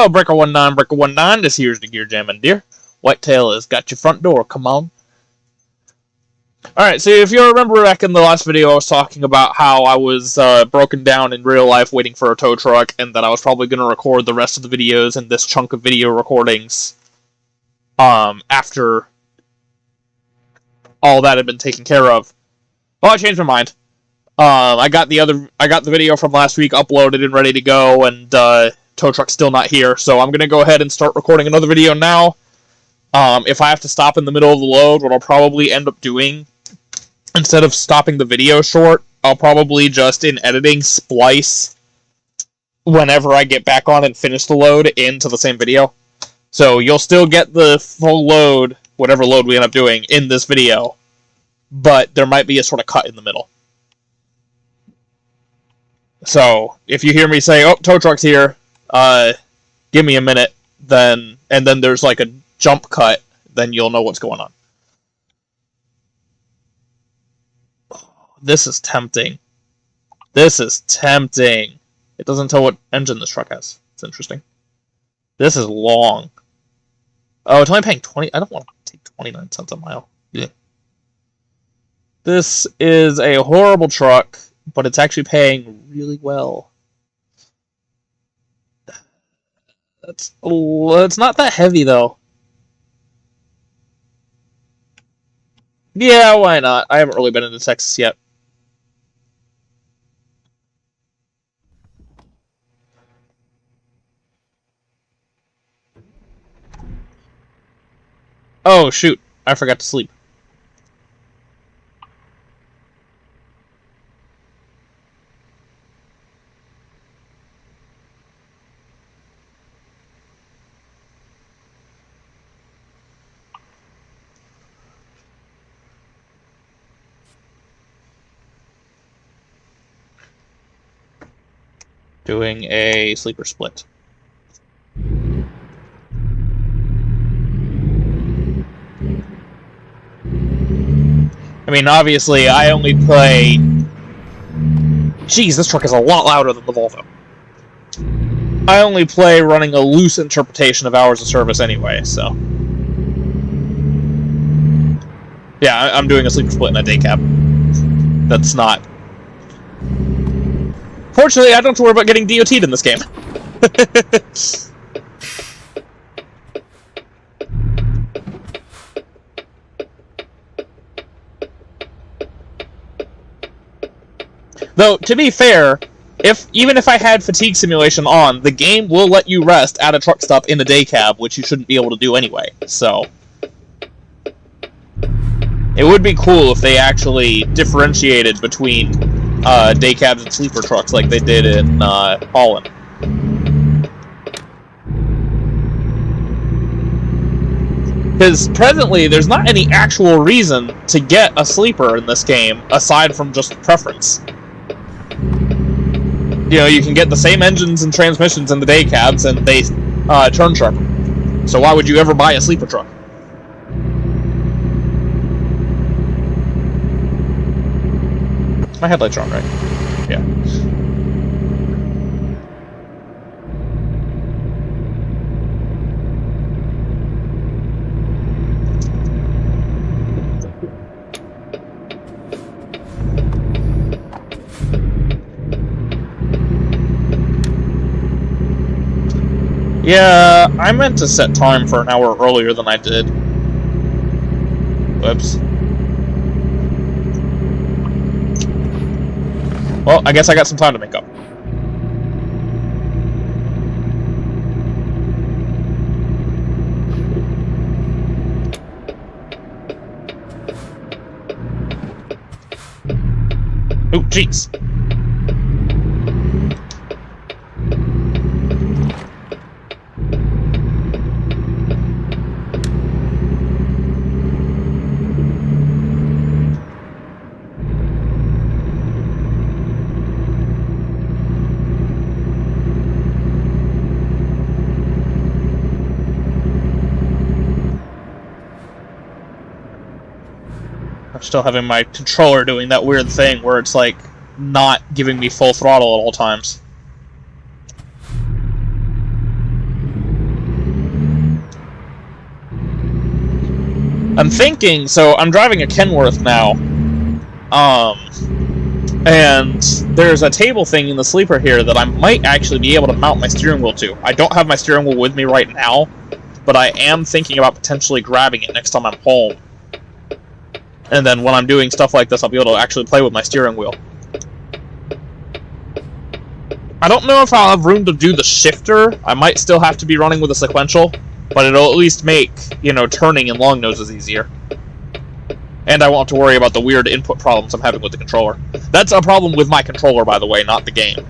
Yo, Breaker19, this here's the Gear Jamming Deer. Whitetail has got your front door, come on. Alright, so if you remember back in the last video, I was talking about how I was broken down in real life waiting for a tow truck, and that I was probably going to record the rest of the videos in this chunk of video recordings after all that had been taken care of. Well, I changed my mind. I got the video from last week uploaded and ready to go, and tow truck's still not here, so I'm gonna go ahead and start recording another video now. If I have to stop in the middle of the load, what I'll probably end up doing, instead of stopping the video short, I'll probably just, in editing, splice whenever I get back on and finish the load into the same video. So you'll still get the full load, whatever load we end up doing, in this video, but there might be a sort of cut in the middle. So, if you hear me say, oh, tow truck's here, give me a minute, and then there's like a jump cut, then you'll know what's going on. This is tempting. This is tempting. It doesn't tell what engine this truck has. It's interesting. This is long. Oh, it's only paying 20. I don't want to take 29 cents a mile. Yeah. This is a horrible truck, but it's actually paying really well. It's not that heavy, though. Yeah, why not? I haven't really been into Texas yet. Oh, shoot. I forgot to sleep. Doing a sleeper split. I mean, obviously, I only play... Jeez, this truck is a lot louder than the Volvo. I only play running a loose interpretation of hours of service anyway, so... Yeah, I'm doing a sleeper split in a day cab. That's not... Fortunately, I don't have to worry about getting DOT'd in this game. Though, to be fair, even if I had fatigue simulation on, the game will let you rest at a truck stop in a day cab, which you shouldn't be able to do anyway, so... It would be cool if they actually differentiated between day cabs and sleeper trucks like they did in Rollin. Because presently, there's not any actual reason to get a sleeper in this game, aside from just preference. You know, you can get the same engines and transmissions in the day cabs, and they turn sharper. So why would you ever buy a sleeper truck? My headlights are on, right? Yeah. Yeah, I meant to set time for an hour earlier than I did. Whoops. Well, I guess I got some time to make up. Oh, jeez. I'm still having my controller doing that weird thing where it's like not giving me full throttle at all times. I'm thinking, so I'm driving a Kenworth now, and there's a table thing in the sleeper here that I might actually be able to mount my steering wheel to. I don't have my steering wheel with me right now, but I am thinking about potentially grabbing it next time I'm home. And then when I'm doing stuff like this, I'll be able to actually play with my steering wheel. I don't know if I'll have room to do the shifter. I might still have to be running with a sequential, but it'll at least make, you know, turning in long noses easier. And I won't have to worry about the weird input problems I'm having with the controller. That's a problem with my controller, by the way, not the game.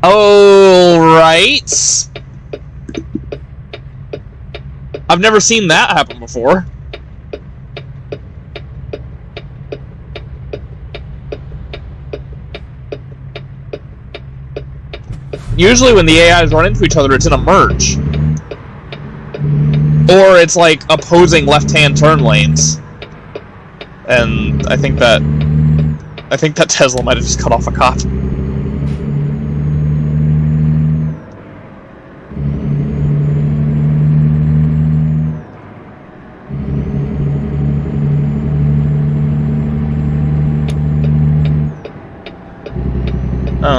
Alright. I've never seen that happen before. Usually when the AIs run into each other, it's in a merge. Or it's like opposing left-hand turn lanes. And I think that Tesla might have just cut off a cop.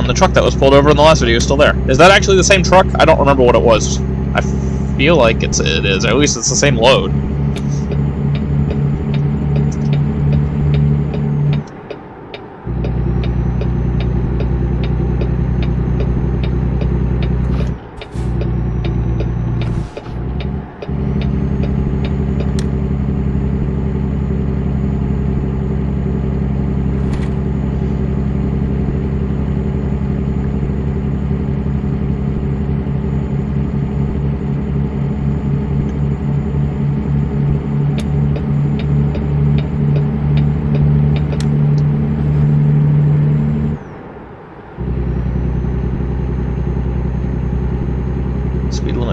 The truck that was pulled over in the last video is still there. Is that actually the same truck? I don't remember what it was. I feel like it is, or at least it's the same load.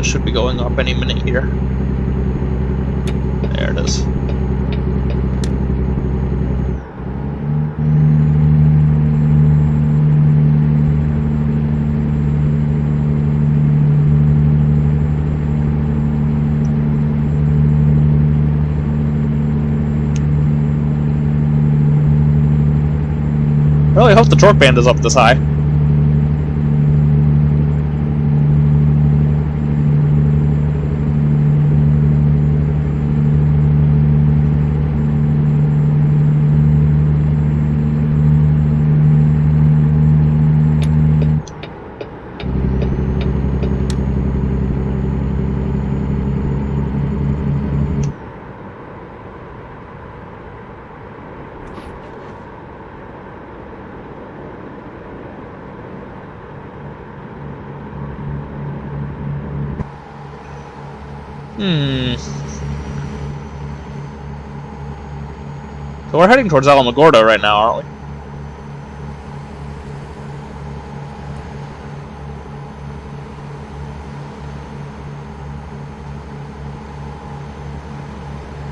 Should be going up any minute here. There it is. I really hope the torque band is up this high. So we're heading towards Alamogordo right now, aren't we?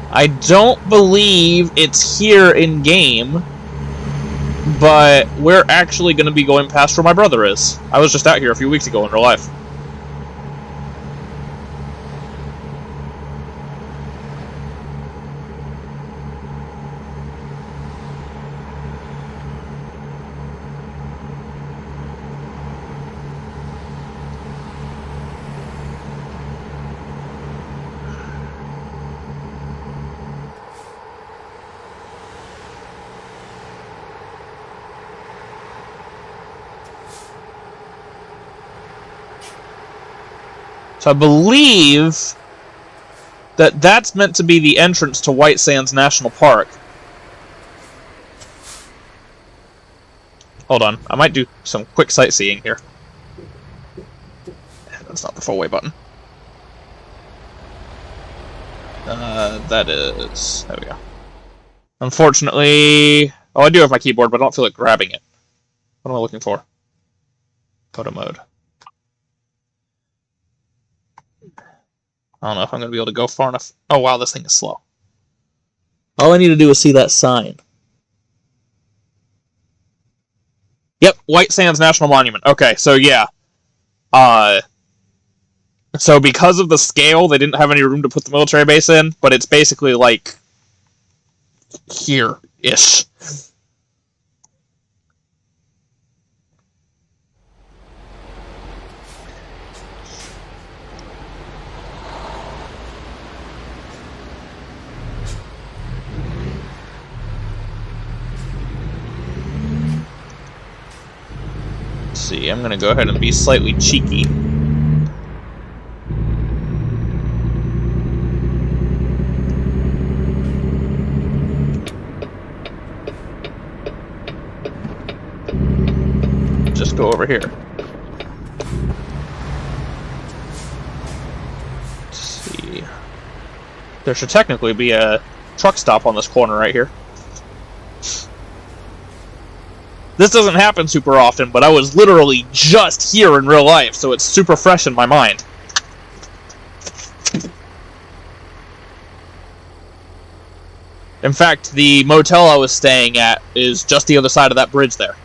I don't believe it's here in-game, but we're actually going to be going past where my brother is. I was just out here a few weeks ago in real life. So I believe that that's meant to be the entrance to White Sands National Park. Hold on, I might do some quick sightseeing here. That's not the full way button. That is... there we go. Unfortunately... oh, I do have my keyboard, but I don't feel like grabbing it. What am I looking for? Photo mode. I don't know if I'm going to be able to go far enough. Oh, wow, this thing is slow. All I need to do is see that sign. Yep, White Sands National Monument. Okay, so yeah. So because of the scale, they didn't have any room to put the military base in, but it's basically like here-ish. Let's see, I'm gonna go ahead and be slightly cheeky. Just go over here. Let's see. There should technically be a truck stop on this corner right here. This doesn't happen super often, but I was literally just here in real life, so it's super fresh in my mind. In fact, the motel I was staying at is just the other side of that bridge there.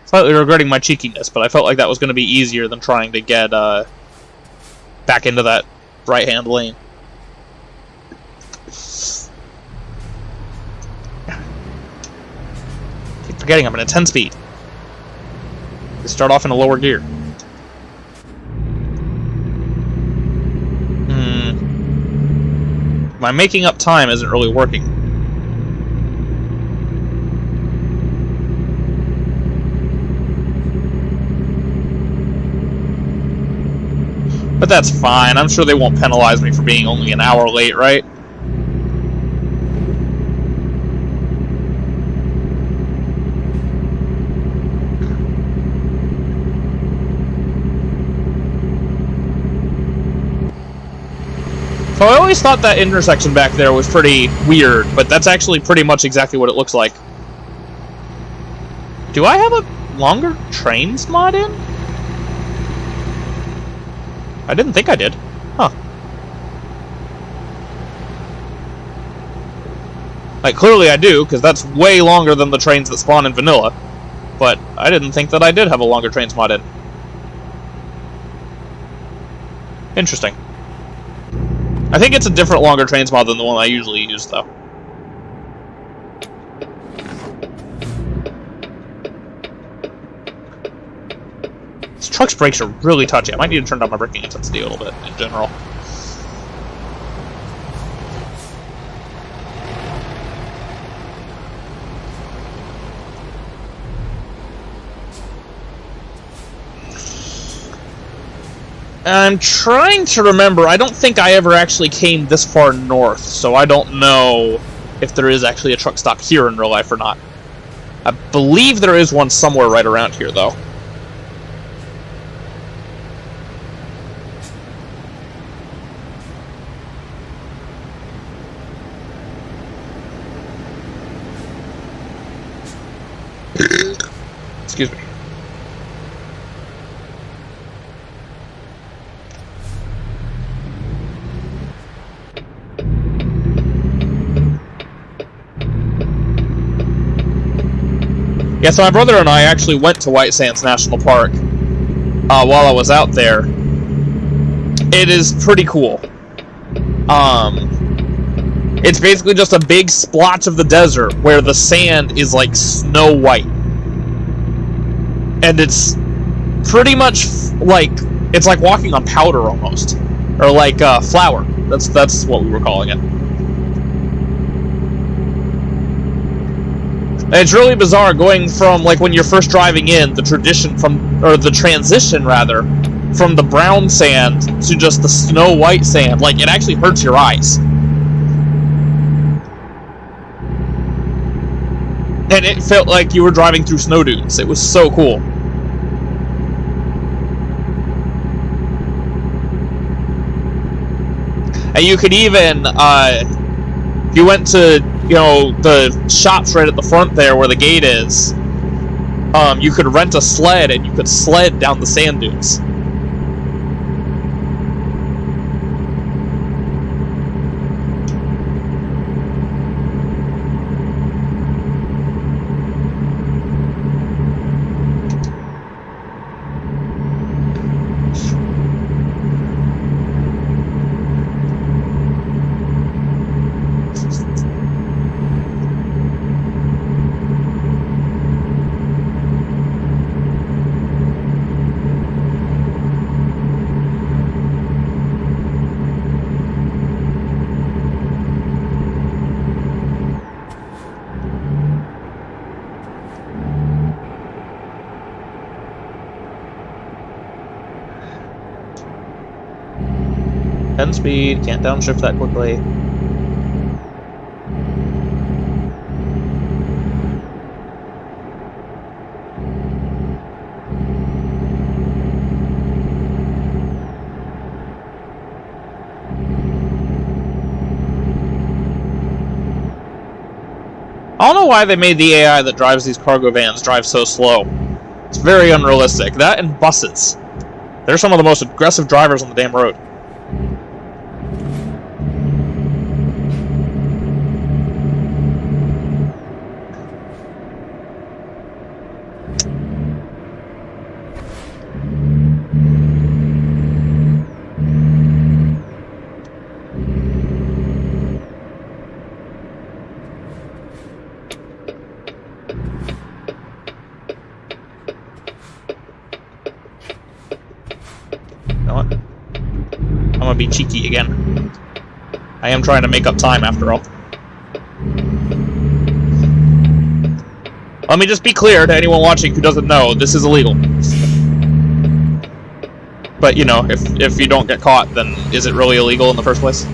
Slightly regretting my cheekiness, but I felt like that was going to be easier than trying to get back into that right-hand lane. Keep forgetting I'm in a 10-speed. They start off in a lower gear. My making up time isn't really working. But that's fine. I'm sure they won't penalize me for being only an hour late, right? So I always thought that intersection back there was pretty weird, but that's actually pretty much exactly what it looks like. Do I have a longer trains mod in? I didn't think I did. Huh. Like, clearly I do, because that's way longer than the trains that spawn in vanilla. But I didn't think that I did have a longer trains mod in. Interesting. I think it's a different longer trains mod than the one I usually use, though. This truck's brakes are really touchy. I might need to turn down my braking intensity a little bit, in general. I'm trying to remember. I don't think I ever actually came this far north, so I don't know if there is actually a truck stop here in real life or not. I believe there is one somewhere right around here, though. Excuse me. Yeah, so my brother and I actually went to White Sands National Park while I was out there. It is pretty cool. It's basically just a big splotch of the desert where the sand is like snow white. And it's pretty much like, it's like walking on powder almost. Or like flour. That's what we were calling it. And it's really bizarre going from, like, when you're first driving in, the transition, rather, from the brown sand to just the snow white sand. Like, it actually hurts your eyes. And it felt like you were driving through snow dunes. It was so cool. And you could even, if you went to, you know, the shops right at the front there where the gate is, you could rent a sled and you could sled down the sand dunes. Speed, can't downshift that quickly. I don't know why they made the AI that drives these cargo vans drive so slow. It's very unrealistic. That and buses. They're some of the most aggressive drivers on the damn road. Be cheeky again. I am trying to make up time after all. Let me just be clear to anyone watching who doesn't know, this is illegal. But, you know, if you don't get caught, then is it really illegal in the first place?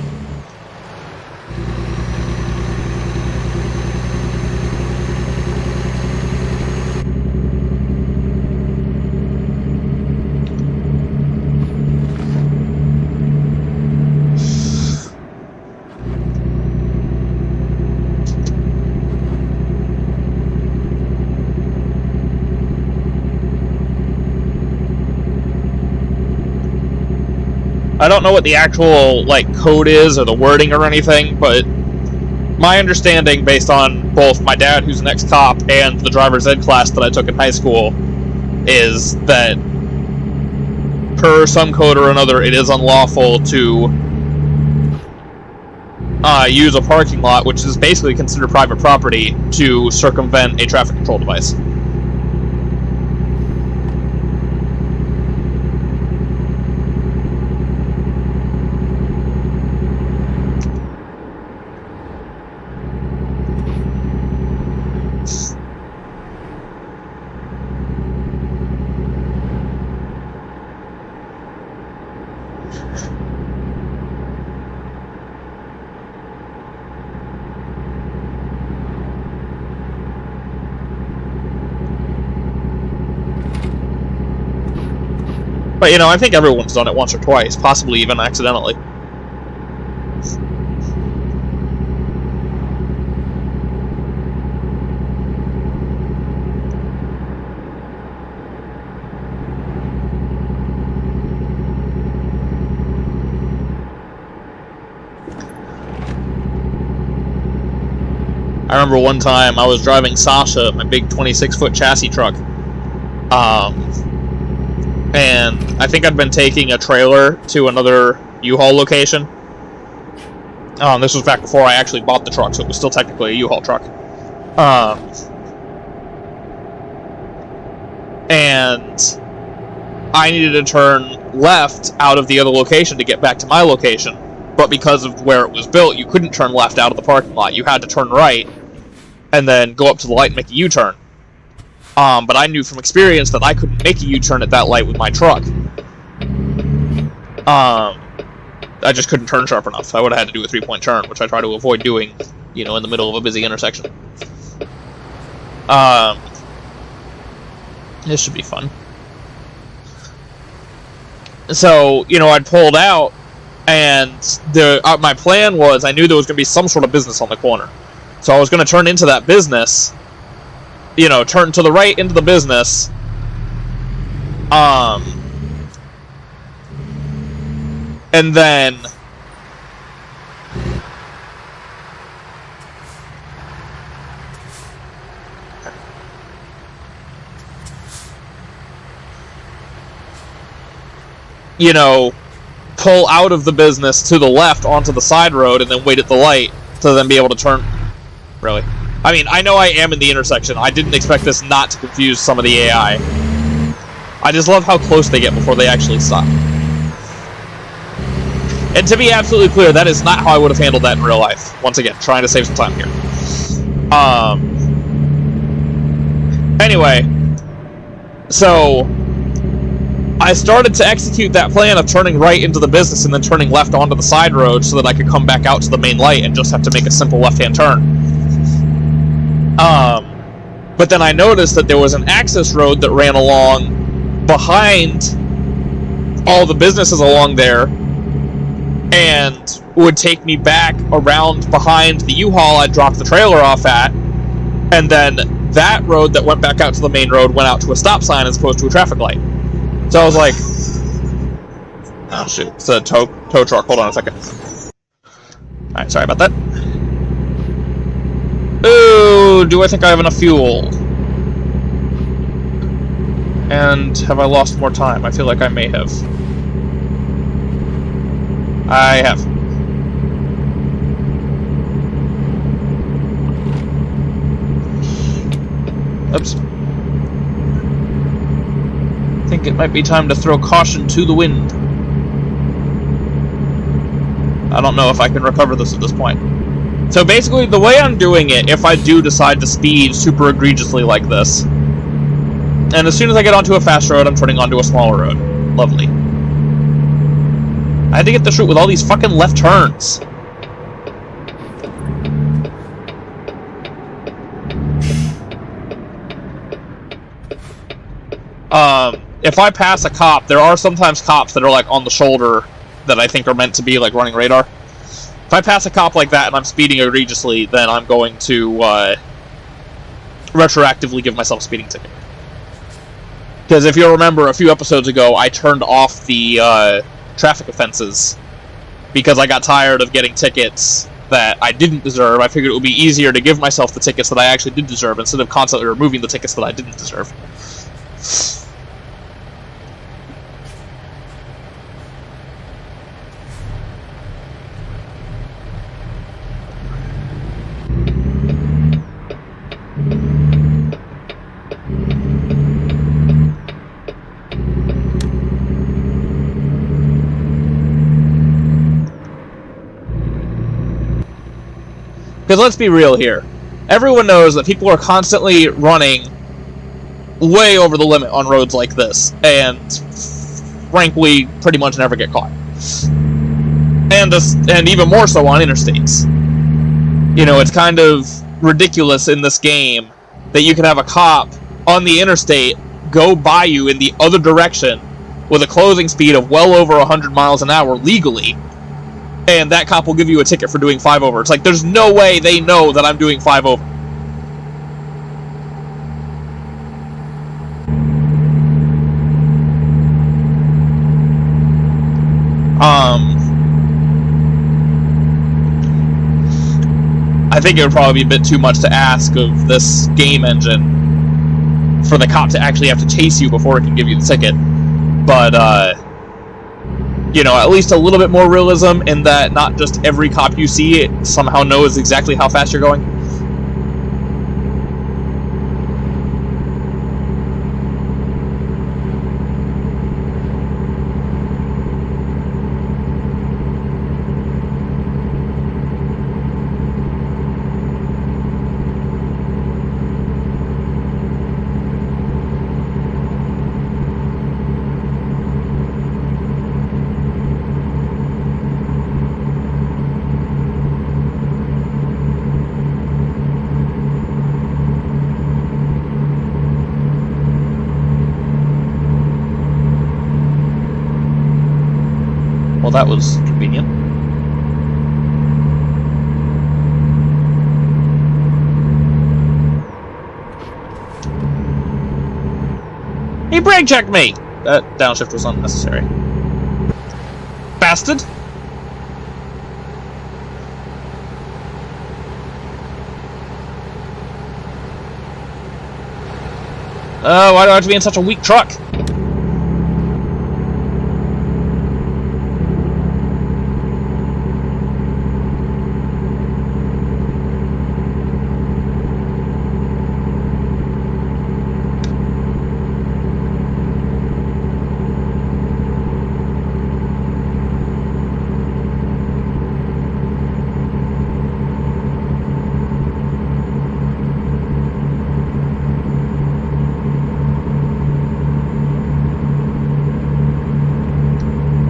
I don't know what the actual, like, code is or the wording or anything, but my understanding, based on both my dad, who's an ex-cop, and the driver's ed class that I took in high school, is that per some code or another, it is unlawful to use a parking lot, which is basically considered private property, to circumvent a traffic control device. But, you know, I think everyone's done it once or twice, possibly even accidentally. I remember one time I was driving Sasha, my big 26-foot chassis truck, and I think I'd been taking a trailer to another U-Haul location. This was back before I actually bought the truck, so it was still technically a U-Haul truck. And I needed to turn left out of the other location to get back to my location. But because of where it was built, you couldn't turn left out of the parking lot. You had to turn right and then go up to the light and make a U-turn. But I knew from experience that I couldn't make a U-turn at that light with my truck. I just couldn't turn sharp enough. I would have had to do a 3-point turn, which I try to avoid doing, in the middle of a busy intersection. This should be fun. So, I'd pulled out, and my plan was, I knew there was going to be some sort of business on the corner. So I was going to turn into that business, turn to the right into the business, and then pull out of the business to the left onto the side road and then wait at the light to then be able to turn. Really? I mean, I know I am in the intersection. I didn't expect this not to confuse some of the AI. I just love how close they get before they actually stop. And to be absolutely clear, that is not how I would have handled that in real life. Once again, trying to save some time here. Anyway, so I started to execute that plan of turning right into the business and then turning left onto the side road so that I could come back out to the main light and just have to make a simple left-hand turn. But then I noticed that there was an access road that ran along behind all the businesses along there and would take me back around behind the U-Haul I dropped the trailer off at, and then that road that went back out to the main road went out to a stop sign as opposed to a traffic light. So I was like, oh shoot, it's a tow truck, hold on a second. Alright, sorry about that. Ooh, do I think I have enough fuel? And have I lost more time? I feel like I may have. I have. Oops. I think it might be time to throw caution to the wind. I don't know if I can recover this at this point. So basically, the way I'm doing it, if I do decide to speed super egregiously like this, and as soon as I get onto a fast road, I'm turning onto a smaller road. Lovely. I had to get the route with all these fucking left turns. If I pass a cop, there are sometimes cops that are like on the shoulder that I think are meant to be like running radar. If I pass a cop like that and I'm speeding egregiously, then I'm going to retroactively give myself a speeding ticket. Because if you'll remember, a few episodes ago, I turned off the traffic offenses because I got tired of getting tickets that I didn't deserve. I figured it would be easier to give myself the tickets that I actually did deserve instead of constantly removing the tickets that I didn't deserve. Because let's be real here. Everyone knows that people are constantly running way over the limit on roads like this, and frankly, pretty much never get caught. And even more so on interstates. It's kind of ridiculous in this game that you can have a cop on the interstate go by you in the other direction with a closing speed of well over 100 miles an hour legally, and that cop will give you a ticket for doing 5 over. It's like, there's no way they know that I'm doing 5 over. I think it would probably be a bit too much to ask of this game engine for the cop to actually have to chase you before it can give you the ticket. But, at least a little bit more realism in that not just every cop you see it somehow knows exactly how fast you're going. Well, that was convenient. He brake checked me! That downshift was unnecessary. Bastard! Why do I have to be in such a weak truck?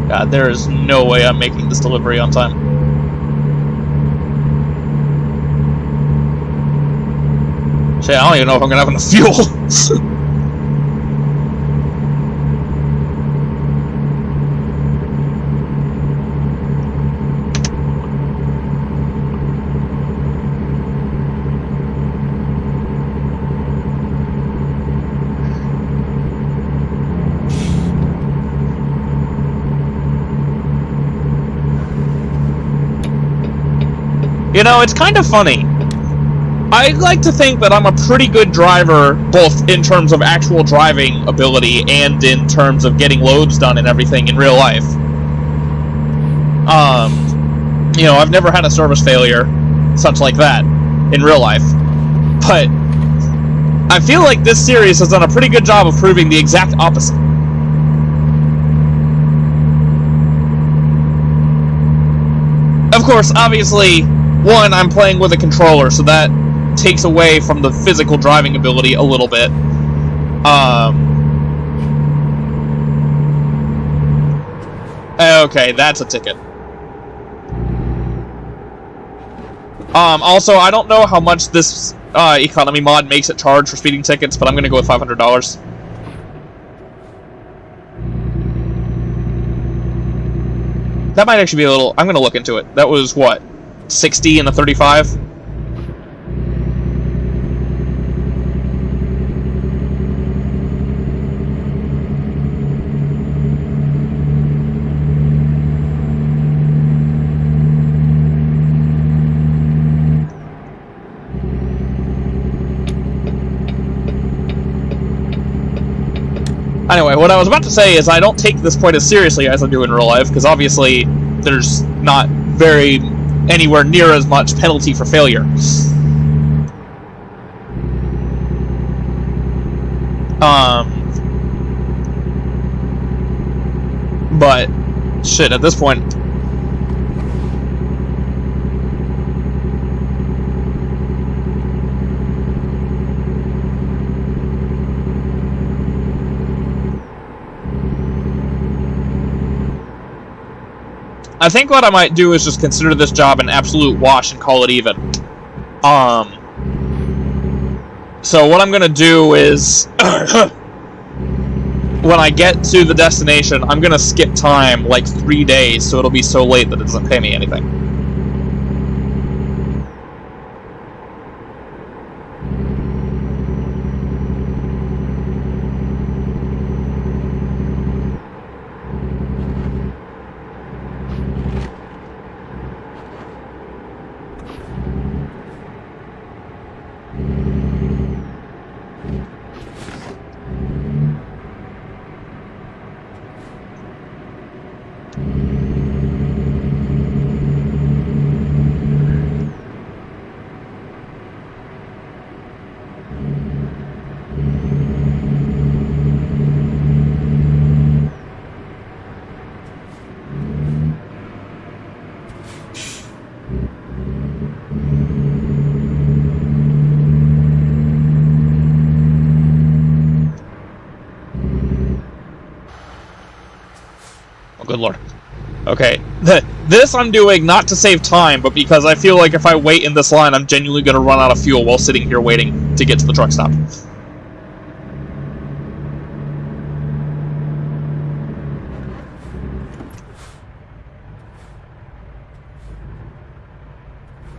God, there is no way I'm making this delivery on time. Shit, I don't even know if I'm gonna have enough fuel. You know, it's kind of funny. I like to think that I'm a pretty good driver, both in terms of actual driving ability and in terms of getting loads done and everything in real life. You know, I've never had a service failure, such like that, in real life. But I feel like this series has done a pretty good job of proving the exact opposite. Of course, obviously, one, I'm playing with a controller, so that takes away from the physical driving ability a little bit. Okay, that's a ticket. Also, I don't know how much this economy mod makes it charge for speeding tickets, but I'm gonna go with $500. That might actually be a little... I'm gonna look into it. That was, what, 60 and a 35? Anyway, what I was about to say is I don't take this quite as seriously as I do in real life, because obviously there's not anywhere near as much penalty for failure. But, shit, at this point... I think what I might do is just consider this job an absolute wash and call it even. So what I'm gonna do is, when I get to the destination, I'm gonna skip time like 3 days, so it'll be so late that it doesn't pay me anything. Good lord. Okay, this I'm doing not to save time, but because I feel like if I wait in this line, I'm genuinely going to run out of fuel while sitting here waiting to get to the truck stop.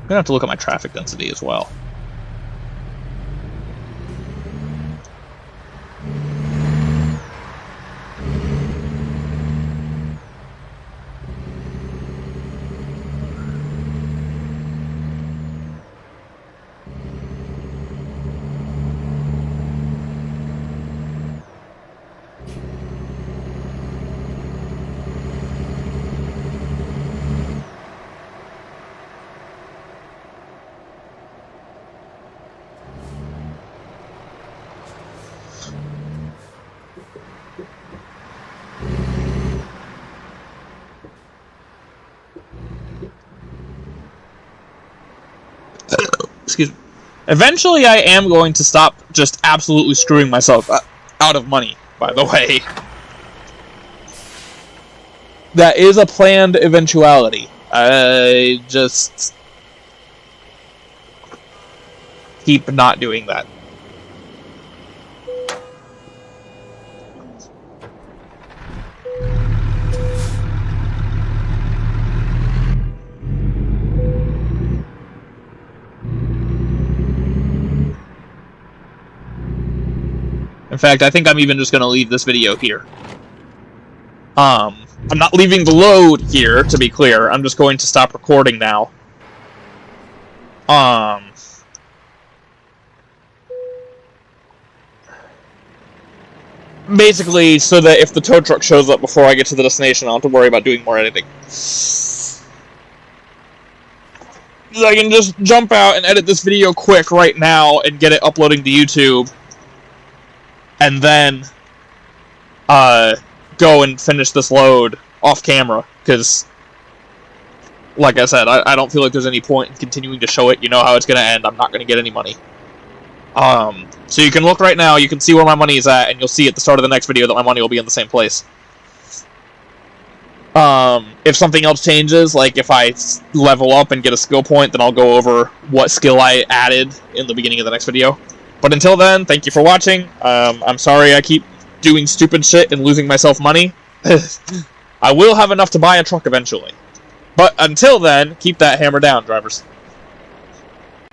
gonna have to look at my traffic density as well. Excuse me. Eventually, I am going to stop just absolutely screwing myself out of money, by the way. That is a planned eventuality. I just keep not doing that. In fact, I think I'm even just going to leave this video here. I'm not leaving the load here, to be clear. I'm just going to stop recording now. Basically, so that if the tow truck shows up before I get to the destination, I don't have to worry about doing more editing. I can just jump out and edit this video quick right now and get it uploading to YouTube. And then go and finish this load off camera, because, like I said, I don't feel like there's any point in continuing to show it. You know how it's going to end. I'm not going to get any money. So you can look right now, you can see where my money is at, and you'll see at the start of the next video that my money will be in the same place. If something else changes, like if I level up and get a skill point, then I'll go over what skill I added in the beginning of the next video. But until then, thank you for watching. I'm sorry I keep doing stupid shit and losing myself money. I will have enough to buy a truck eventually. But until then, keep that hammer down, drivers.